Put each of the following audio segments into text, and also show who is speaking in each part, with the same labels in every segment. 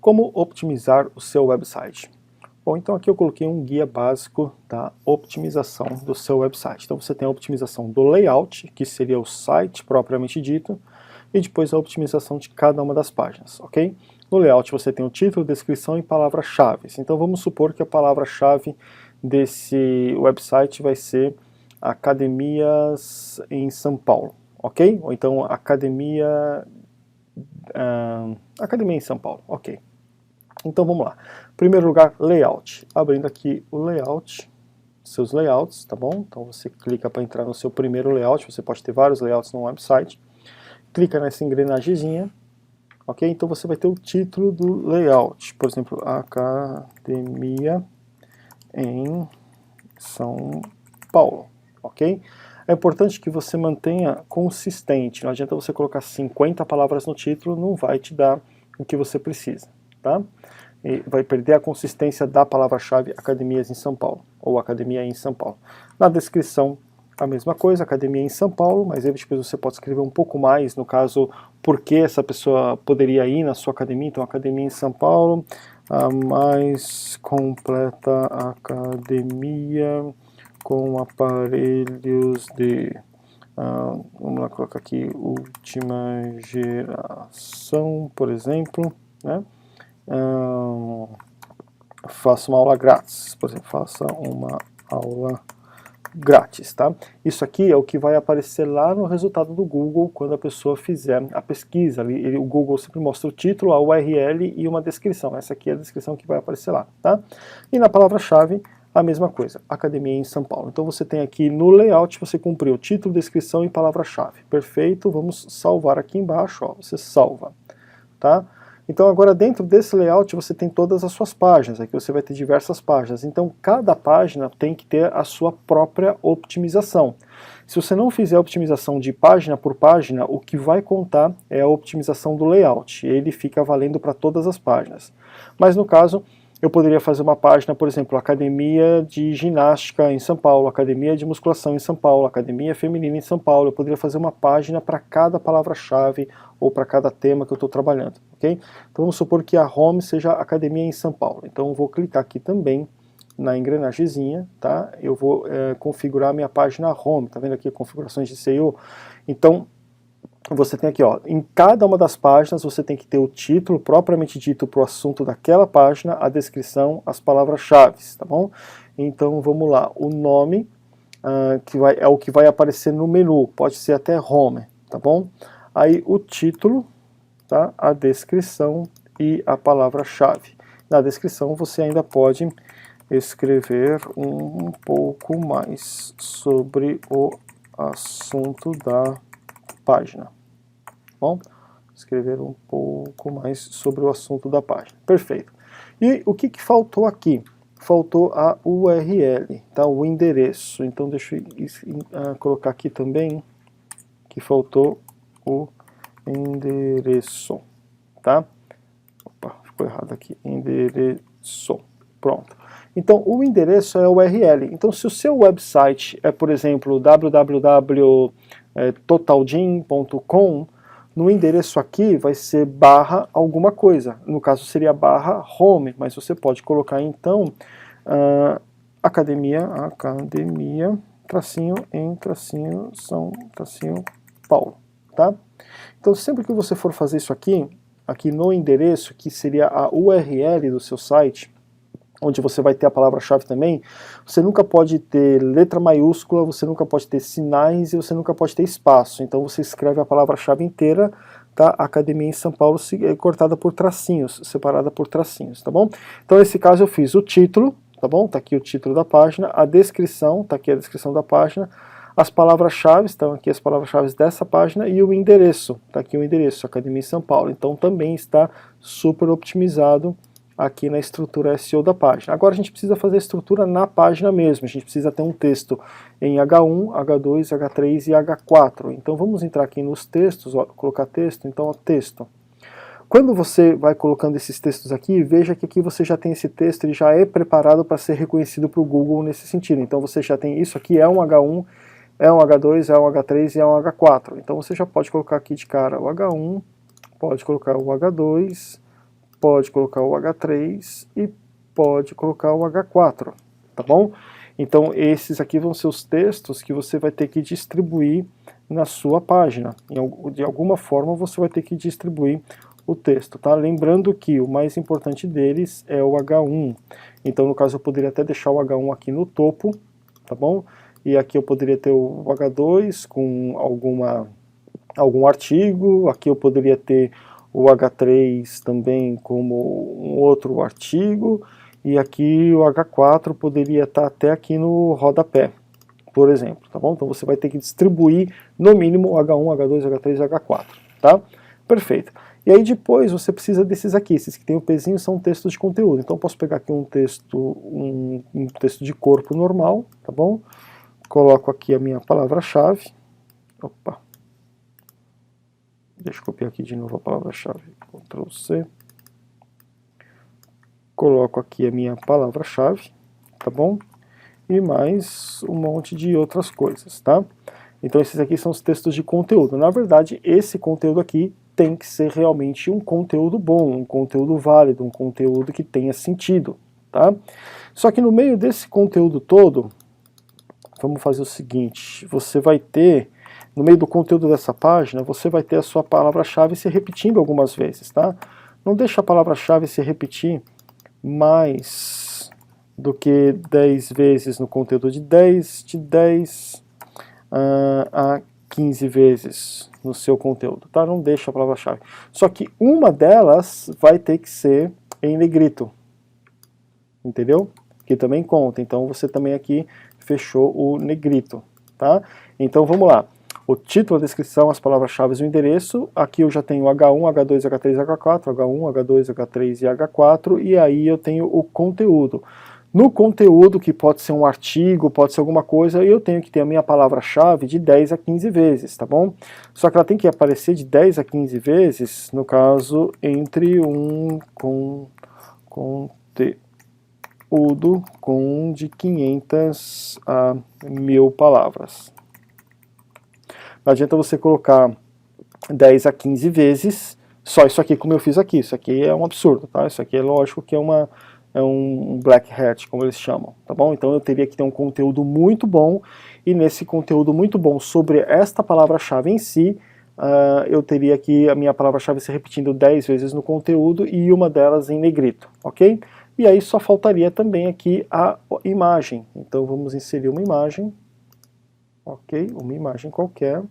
Speaker 1: Como otimizar o seu website? Bom, então aqui eu coloquei um guia básico da otimização do seu website. Então você tem a otimização do layout, que seria o site propriamente dito, e depois a otimização de cada uma das páginas, ok? No layout você tem o título, descrição e palavras-chave. Então vamos supor que a palavra-chave desse website vai ser Academias em São Paulo, ok? Ou então Academia em São Paulo, ok. Então vamos lá. Em primeiro lugar, layout. Abrindo aqui o layout, seus layouts, tá bom? Então você clica para entrar no seu primeiro layout, você pode ter vários layouts no website. Clica nessa engrenagemzinha, ok? Então você vai ter o título do layout, por exemplo, Academia em São Paulo, ok? É importante que você mantenha consistente, não adianta você colocar 50 palavras no título, não vai te dar o que você precisa, tá? E vai perder a consistência da palavra-chave Academias em São Paulo, ou Academia em São Paulo. Na descrição, a mesma coisa, Academia em São Paulo, mas aí depois você pode escrever um pouco mais, no caso, por que essa pessoa poderia ir na sua academia. Então, Academia em São Paulo, a mais completa academia com aparelhos de, vamos lá colocar aqui, última geração, por exemplo, né? Faça uma aula grátis, por exemplo, faça uma aula grátis, tá? Isso aqui é o que vai aparecer lá no resultado do Google quando a pessoa fizer a pesquisa. O Google sempre mostra o título, a URL e uma descrição. Essa aqui é a descrição que vai aparecer lá, tá? E na palavra-chave, a mesma coisa, Academia em São Paulo. Então você tem aqui no layout, você cumpriu título, descrição e palavra-chave. Perfeito, vamos salvar aqui embaixo, ó, você salva, tá? Então agora dentro desse layout você tem todas as suas páginas, aqui você vai ter diversas páginas, então cada página tem que ter a sua própria optimização. Se você não fizer a optimização de página por página, o que vai contar é a optimização do layout, ele fica valendo para todas as páginas. Mas no caso, eu poderia fazer uma página, por exemplo, Academia de Ginástica em São Paulo, Academia de Musculação em São Paulo, Academia Feminina em São Paulo. Eu poderia fazer uma página para cada palavra-chave ou para cada tema que eu estou trabalhando, ok? Então vamos supor que a home seja Academia em São Paulo. Então eu vou clicar aqui também na engrenagemzinha, tá? Eu vou configurar a minha página home, tá vendo aqui configurações de SEO? Então você tem aqui, ó, em cada uma das páginas você tem que ter o título propriamente dito para o assunto daquela página, a descrição, as palavras-chave, tá bom? Então vamos lá, o nome é o que vai aparecer no menu, pode ser até home, tá bom? Aí o título, tá? A descrição e a palavra-chave. Na descrição você ainda pode escrever um pouco mais sobre o assunto da página. Bom, escrever um pouco mais sobre o assunto da página. Perfeito. E o que faltou aqui? Faltou a URL, tá? O endereço. Então deixa eu colocar aqui também que faltou o endereço, tá? Opa, ficou errado aqui. Endereço. Pronto. Então o endereço é a URL. Então se o seu website é, por exemplo, www.totalgym.com, no endereço aqui vai ser barra alguma coisa, no caso seria barra home, mas você pode colocar então academia, tracinho em tracinho São tracinho Paulo, tá? Então sempre que você for fazer isso aqui no endereço, que seria a URL do seu site, onde você vai ter a palavra-chave também, você nunca pode ter letra maiúscula, você nunca pode ter sinais e você nunca pode ter espaço. Então você escreve a palavra-chave inteira, tá? Academia em São Paulo, cortada por tracinhos, separada por tracinhos, tá bom? Então nesse caso eu fiz o título, tá bom? Tá aqui o título da página, a descrição, tá aqui a descrição da página, as palavras-chave, estão aqui as palavras-chave dessa página e o endereço, tá aqui o endereço, Academia em São Paulo. Então também está super otimizado aqui na estrutura SEO da página. Agora a gente precisa fazer a estrutura na página mesmo, a gente precisa ter um texto em H1, H2, H3 e H4. Então vamos entrar aqui nos textos, ó, colocar texto, então ó, texto. Quando você vai colocando esses textos aqui, veja que aqui você já tem esse texto, ele já é preparado para ser reconhecido para o Google nesse sentido. Então você já tem isso aqui, é um H1, é um H2, é um H3 e é um H4. Então você já pode colocar aqui de cara o H1, pode colocar o H2, pode colocar o H3 e pode colocar o H4, tá bom? Então esses aqui vão ser os textos que você vai ter que distribuir na sua página. De alguma forma você vai ter que distribuir o texto, tá? Lembrando que o mais importante deles é o H1. Então no caso eu poderia até deixar o H1 aqui no topo, tá bom? E aqui eu poderia ter o H2 com algum artigo, aqui eu poderia ter o H3 também como um outro artigo, e aqui o H4 poderia estar até aqui no rodapé, por exemplo, tá bom? Então você vai ter que distribuir no mínimo H1, H2, H3 e H4, tá? Perfeito. E aí depois você precisa desses aqui, esses que tem o pezinho são textos de conteúdo. Então eu posso pegar aqui um texto de corpo normal, tá bom? Coloco aqui a minha palavra-chave. Opa. Deixa eu copiar aqui de novo a palavra-chave. Ctrl C. Coloco aqui a minha palavra-chave, tá bom? E mais um monte de outras coisas, tá? Então esses aqui são os textos de conteúdo. Na verdade, esse conteúdo aqui tem que ser realmente um conteúdo bom, um conteúdo válido, um conteúdo que tenha sentido, tá? Só que no meio desse conteúdo todo, vamos fazer o seguinte, você vai ter, no meio do conteúdo dessa página, você vai ter a sua palavra-chave se repetindo algumas vezes, tá? Não deixa a palavra-chave se repetir mais do que 10 vezes no conteúdo de 10 a 15 vezes no seu conteúdo, tá? Não deixa a palavra-chave. Só que uma delas vai ter que ser em negrito, entendeu? Que também conta, então você também aqui fechou o negrito, tá? Então vamos lá. O título, a descrição, as palavras-chave e o endereço. Aqui eu já tenho H1, H2, H3, H4, H1, H2, H3 e H4, e aí eu tenho o conteúdo. No conteúdo, que pode ser um artigo, pode ser alguma coisa, eu tenho que ter a minha palavra-chave de 10 a 15 vezes, tá bom? Só que ela tem que aparecer de 10 a 15 vezes, no caso, entre um conteúdo com de 500 a 1000 palavras. Não adianta você colocar 10 a 15 vezes só isso aqui como eu fiz aqui. Isso aqui é um absurdo, tá? Isso aqui é lógico que é um black hat, como eles chamam, tá bom? Então eu teria que ter um conteúdo muito bom, e nesse conteúdo muito bom sobre esta palavra-chave em si, eu teria que a minha palavra-chave se repetindo 10 vezes no conteúdo e uma delas em negrito, ok? E aí só faltaria também aqui a imagem. Então vamos inserir uma imagem, ok? Uma imagem qualquer.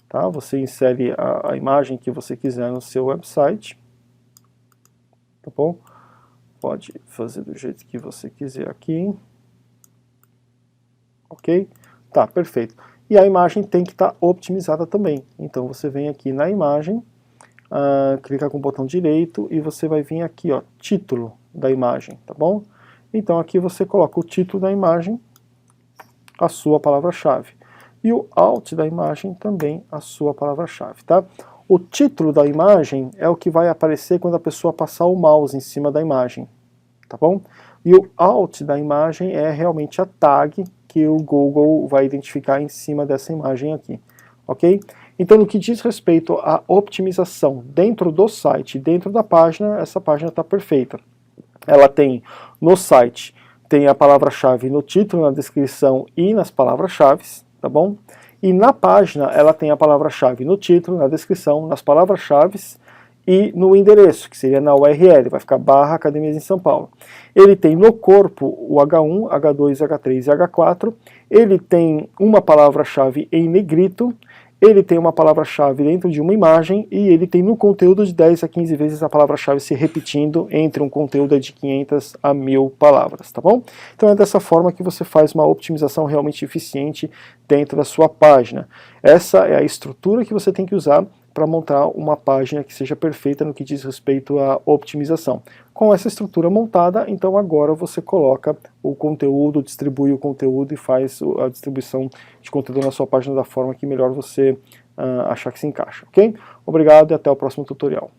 Speaker 1: Tá? Você insere a imagem que você quiser no seu website, tá bom? Pode fazer do jeito que você quiser aqui, ok? Tá, perfeito. E a imagem tem que estar otimizada também. Então você vem aqui na imagem, clica com o botão direito e você vai vir aqui, ó, título da imagem, tá bom? Então aqui você coloca o título da imagem, a sua palavra-chave. E o alt da imagem também a sua palavra-chave, tá? O título da imagem é o que vai aparecer quando a pessoa passar o mouse em cima da imagem, tá bom? E o alt da imagem é realmente a tag que o Google vai identificar em cima dessa imagem aqui, ok? Então, no que diz respeito à optimização dentro do site, dentro da página, essa página está perfeita. Ela tem, no site, tem a palavra-chave no título, na descrição e nas palavras-chave, tá bom? E na página ela tem a palavra-chave no título, na descrição, nas palavras-chave e no endereço, que seria na URL, vai ficar / Academias em São Paulo. Ele tem no corpo o H1, H2, H3 e H4, ele tem uma palavra-chave em negrito, ele tem uma palavra-chave dentro de uma imagem e ele tem no conteúdo de 10 a 15 vezes a palavra-chave se repetindo entre um conteúdo de 500 a 1000 palavras, tá bom? Então é dessa forma que você faz uma optimização realmente eficiente dentro da sua página. Essa é a estrutura que você tem que usar para montar uma página que seja perfeita no que diz respeito à optimização. Com essa estrutura montada, então agora você coloca o conteúdo, distribui o conteúdo e faz a distribuição de conteúdo na sua página da forma que melhor você achar que se encaixa, ok? Obrigado e até o próximo tutorial.